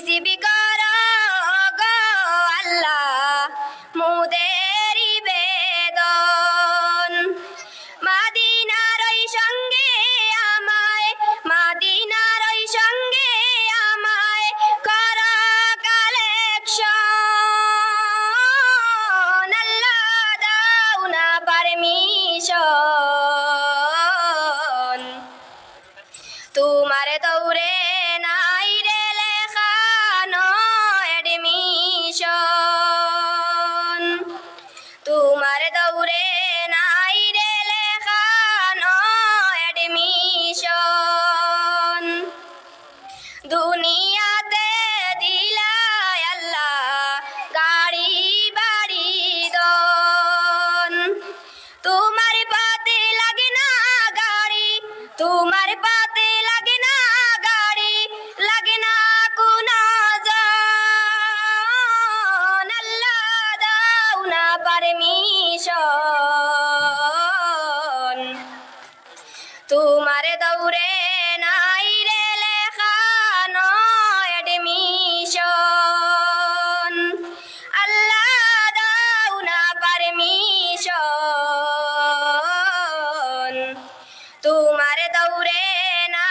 রিসিবি করো গো আল্লাহ মুদেরি বেদন। মাদিনার ওই সঙ্গে আমায়, মাদিনার ওই সঙ্গে আমায় করো কালেকশন। আল্লাহ দাও না পারমিশন। তোমার দৌড়ে নাই রে লেখা নো এডমিশন। তোমার দৌড়ে নাই রে লেখা নো এডমিশন। দুনিয়াতে দিলাই আল্লাহ গাড়ি বাড়ি দন। তোমার পাতে লাগে না গাড়ি, তোমার পাতে লাগে না গাড়ি, লাগে না কোনো জন। আল্লাহ দাও না পারমিশন। তোমার দৌড়ে নাই রে লেখা নো এডমিশন। আল্লাহ দাও না পারমিশন। তোমার দৌড়ে না